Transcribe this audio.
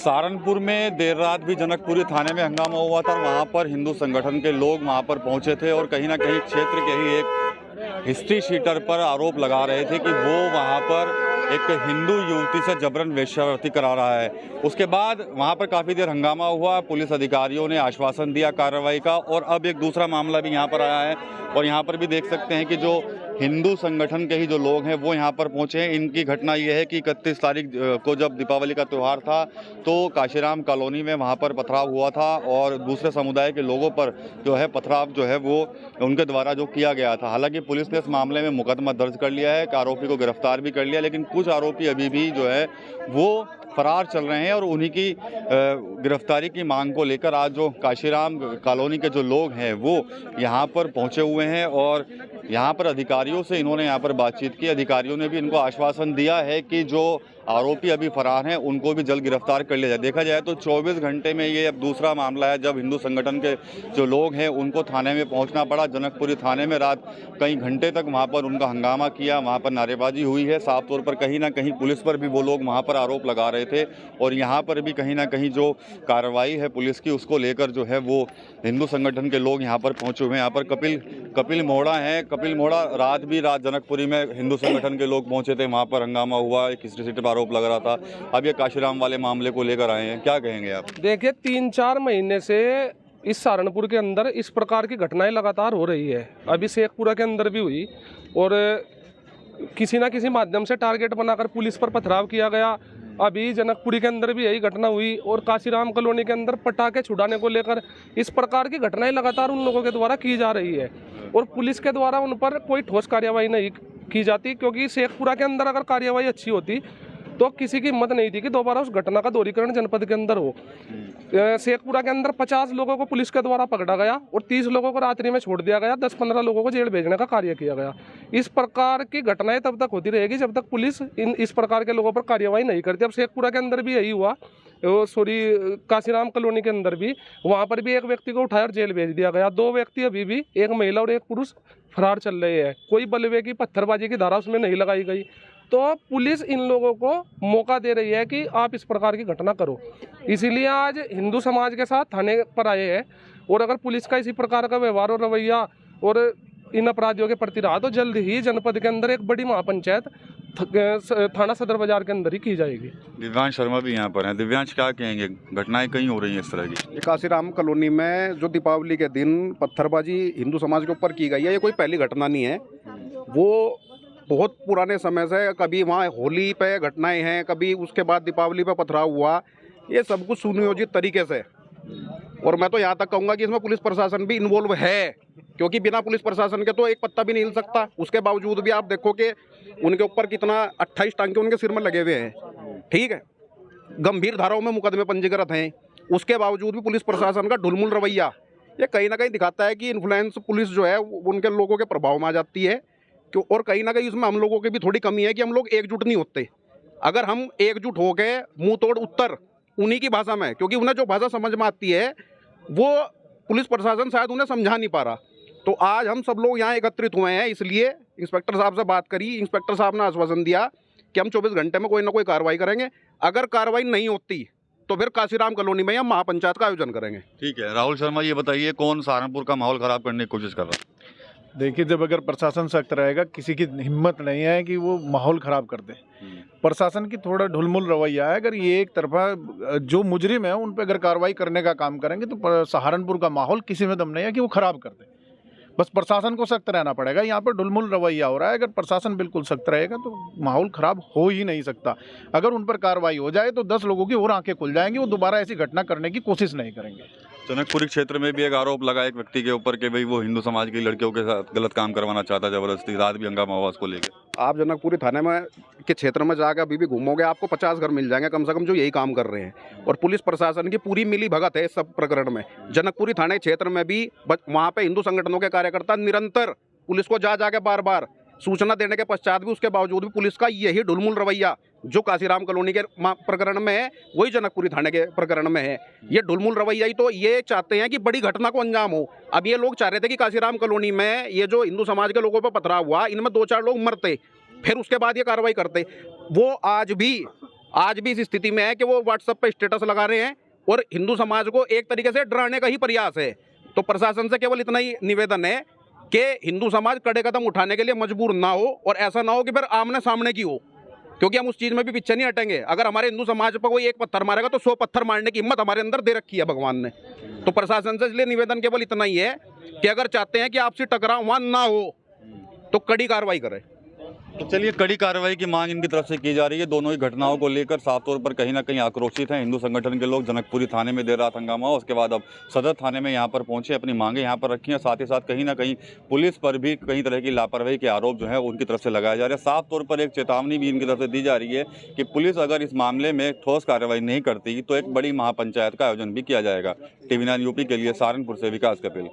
सहारनपुर में देर रात भी जनकपुरी थाने में हंगामा हुआ था और वहाँ पर हिंदू संगठन के लोग वहाँ पर पहुँचे थे और कहीं ना कहीं क्षेत्र के ही एक हिस्ट्री शीटर पर आरोप लगा रहे थे कि वो वहाँ पर एक हिंदू युवती से जबरन वेश्यावृत्ति करा रहा है। उसके बाद वहाँ पर काफ़ी देर हंगामा हुआ, पुलिस अधिकारियों ने आश्वासन दिया कार्रवाई का और अब एक दूसरा मामला भी यहाँ पर आया है और यहाँ पर भी देख सकते हैं कि जो हिंदू संगठन के ही जो लोग हैं वो यहाँ पर पहुँचे हैं। इनकी घटना ये है कि 31 तारीख को जब दीपावली का त्यौहार था तो काशीराम कॉलोनी में वहाँ पर पथराव हुआ था और दूसरे समुदाय के लोगों पर जो है पथराव जो है वो उनके द्वारा जो किया गया था। हालांकि पुलिस ने इस मामले में मुकदमा दर्ज कर लिया है, एक आरोपी को गिरफ्तार भी कर लिया, लेकिन कुछ आरोपी अभी भी जो है वो फरार चल रहे हैं और उन्हीं की गिरफ्तारी की मांग को लेकर आज जो काशीराम कॉलोनी के जो लोग हैं वो यहाँ पर पहुँचे हुए हैं और यहाँ पर अधिकारियों से इन्होंने यहाँ पर बातचीत की। अधिकारियों ने भी इनको आश्वासन दिया है कि जो आरोपी अभी फरार हैं उनको भी जल्द गिरफ्तार कर लिया जाए। देखा जाए तो 24 घंटे में ये अब दूसरा मामला है जब हिंदू संगठन के जो लोग हैं उनको थाने में पहुंचना पड़ा। जनकपुरी थाने में रात कई घंटे तक वहां पर उनका हंगामा किया, वहां पर नारेबाजी हुई है। साफ तौर पर कहीं ना कहीं पुलिस पर भी वो लोग वहां पर आरोप लगा रहे थे और यहाँ पर भी कहीं ना कहीं जो कार्रवाई है पुलिस की उसको लेकर जो है वो हिंदू संगठन के लोग यहाँ पर पहुँचे हुए हैं। यहाँ पर कपिल मोड़ा हैं। कपिल मोड़ा, रात जनकपुरी में हिंदू संगठन के लोग पहुँचे थे, वहाँ पर हंगामा हुआ, एक हिस्ट्री शीटर पर आरोप लग रहा था। अब ये काशीराम वाले मामले को लेकर आए हैं, क्या कहेंगे आप? देखिए 3-4 महीने से इस सहारनपुर के अंदर इस प्रकार की घटनाएं लगातार हो रही है। अभी शेखपुरा के अंदर भी हुई और किसी ना किसी माध्यम से टारगेट बनाकर पुलिस पर पथराव किया गया। अभी जनकपुरी के अंदर भी यही घटना हुई और काशीराम कॉलोनी के अंदर पटाखे छुड़ाने को लेकर इस प्रकार की घटनाएं लगातार उन लोगों के द्वारा की जा रही है और पुलिस के द्वारा उन पर कोई ठोस कार्यवाही नहीं की जाती, क्योंकि शेखपुरा के अंदर अगर कार्यवाही अच्छी होती तो किसी की हिम्मत नहीं थी कि दोबारा उस घटना का दोहरीकरण जनपद के अंदर हो। शेखपुरा के अंदर 50 लोगों को पुलिस के द्वारा पकड़ा गया और 30 लोगों को रात्रि में छोड़ दिया गया, 10-15 लोगों को जेल भेजने का कार्य किया गया। इस प्रकार की घटनाएं तब तक होती रहेगी जब तक पुलिस इस प्रकार के लोगों पर कार्यवाही नहीं करती। अब शेखपुरा के अंदर भी यही हुआ, काशीराम कॉलोनी के अंदर भी, वहाँ पर भी एक व्यक्ति को उठाया और जेल भेज दिया गया। 2 व्यक्ति अभी भी, एक महिला और एक पुरुष, फरार चल रहे हैं। कोई बलवे की पत्थरबाजी की धारा उसमें नहीं लगाई गई। तो पुलिस इन लोगों को मौका दे रही है कि आप इस प्रकार की घटना करो। इसीलिए आज हिंदू समाज के साथ थाने पर आए हैं और अगर पुलिस का इसी प्रकार का व्यवहार और रवैया और इन अपराधियों के प्रति रहा तो जल्द ही जनपद के अंदर एक बड़ी महापंचायत थाना सदर बाजार के अंदर ही की जाएगी। दिव्यांश शर्मा भी यहाँ पर हैं। दिव्यांश, क्या कहेंगे? घटनाएं कहीं हो रही हैं इस तरह की? काशीराम कॉलोनी में जो दीपावली के दिन पत्थरबाजी हिंदू समाज के ऊपर की गई है, ये कोई पहली घटना नहीं है। वो बहुत पुराने समय से कभी वहाँ होली पे घटनाएं हैं, कभी उसके बाद दीपावली पे पथराव हुआ, ये सब कुछ सुनियोजित तरीके से। और मैं तो यहाँ तक कहूँगा कि इसमें पुलिस प्रशासन भी इन्वॉल्व है, क्योंकि बिना पुलिस प्रशासन के तो एक पत्ता भी नहीं हिल सकता। उसके बावजूद भी आप देखो कि उनके ऊपर कितना 28 टांके उनके सिर में लगे हुए हैं, ठीक है, गंभीर धाराओं में मुकदमे पंजीकृत हैं। उसके बावजूद भी पुलिस प्रशासन का ढुलमुल रवैया ये कहीं ना कहीं दिखाता है कि इन्फ्लुएंस पुलिस जो है उनके लोगों के प्रभाव में आ जाती है। और कहीं ना कहीं इसमें हम लोगों की भी थोड़ी कमी है कि हम लोग एकजुट नहीं होते। अगर हम एकजुट हो गए मुंह तोड़ उत्तर उन्हीं की भाषा में, क्योंकि उन्हें जो भाषा समझ में आती है वो पुलिस प्रशासन शायद उन्हें समझा नहीं पा रहा। तो आज हम सब लोग यहाँ एकत्रित हुए हैं, इसलिए इंस्पेक्टर साहब से बात करी। इंस्पेक्टर साहब ने आश्वासन दिया कि हम 24 घंटे में कोई ना कोई कार्रवाई करेंगे। अगर कार्रवाई नहीं होती तो फिर काशीराम कॉलोनी में हम महापंचायत का आयोजन करेंगे। ठीक है, राहुल शर्मा, ये बताइए कौन सहारनपुर का माहौल खराब करने की कोशिश कर रहा है? देखिए, जब अगर प्रशासन सख्त रहेगा, किसी की हिम्मत नहीं है कि वो माहौल ख़राब कर दे। प्रशासन की थोड़ा ढुलमुल रवैया है। अगर ये एक तरफा जो मुजरिम है उन पर अगर कार्रवाई करने का काम करेंगे तो सहारनपुर का माहौल किसी में दम नहीं है कि वो ख़राब कर दे। बस प्रशासन को सख्त रहना पड़ेगा। यहाँ पर ढुलमुल रवैया हो रहा है। अगर प्रशासन बिल्कुल सख्त रहेगा तो माहौल ख़राब हो ही नहीं सकता। अगर उन पर कार्रवाई हो जाए तो 10 लोगों की और आंखें खुल जाएंगी, वो दोबारा ऐसी घटना करने की कोशिश नहीं करेंगे। जनकपुरी क्षेत्र में भी एक आरोप लगा एक व्यक्ति के ऊपर कि भाई वो हिंदू समाज की लड़कियों के साथ गलत काम करवाना चाहता, जबरदस्ती। रात भी हंगामा हुआ उसको लेकर। आप जनकपुरी थाने में के क्षेत्र में जाकर अभी भी घूमोगे, आपको 50 घर मिल जाएंगे कम से कम जो यही काम कर रहे हैं। और पुलिस प्रशासन की पूरी मिली भगत है इस सब प्रकरण में। जनकपुरी थाने क्षेत्र में भी वहाँ पे हिंदू संगठनों के कार्यकर्ता निरंतर पुलिस को जाके बार बार सूचना देने के पश्चात भी उसके बावजूद भी पुलिस का यही ढुलमुल रवैया जो काशीराम कॉलोनी के प्रकरण में है वही जनकपुरी थाने के प्रकरण में है। ये ढुलमुल रवैया ही तो ये चाहते हैं कि बड़ी घटना को अंजाम हो। अब ये लोग चाह रहे थे कि काशीराम कॉलोनी में ये जो हिंदू समाज के लोगों पर पथराव हुआ, इनमें 2-4 लोग मरते, फिर उसके बाद ये कार्रवाई करते। वो आज भी आज भी इस स्थिति में है कि वो व्हाट्सएप पे स्टेटस लगा रहे हैं और हिंदू समाज को एक तरीके से डराने का ही प्रयास है। तो प्रशासन से केवल इतना ही निवेदन है कि हिंदू समाज कड़े कदम उठाने के लिए मजबूर ना हो और ऐसा ना हो कि फिर आमने सामने की हो, क्योंकि हम उस चीज़ में भी पीछे नहीं हटेंगे। अगर हमारे हिंदू समाज पर कोई एक पत्थर मारेगा तो 100 पत्थर मारने की हिम्मत हमारे अंदर दे रखी है भगवान ने। तो प्रशासन से इसलिए निवेदन केवल इतना ही है कि अगर चाहते हैं कि आपसी टकराव वहाँ ना हो तो कड़ी कार्रवाई करें। तो चलिए, कड़ी कार्रवाई की मांग इनकी तरफ से की जा रही है। दोनों ही घटनाओं को लेकर साफ तौर पर कहीं ना कहीं आक्रोशित हैं हिंदू संगठन के लोग। जनकपुरी थाने में देर रात हंगामा, उसके बाद अब सदर थाने में यहाँ पर पहुंचे, अपनी मांगे यहाँ पर रखी हैं। साथ ही साथ कहीं ना कहीं पुलिस पर भी कई तरह की लापरवाही के आरोप जो है उनकी तरफ से लगाए जा रहे हैं। साफ तौर पर एक चेतावनी भी इनकी तरफ से दी जा रही है कि पुलिस अगर इस मामले में ठोस कार्रवाई नहीं करती तो एक बड़ी महापंचायत का आयोजन भी किया जाएगा। TV9 यूपी के लिए सहारनपुर से विकास कपिल।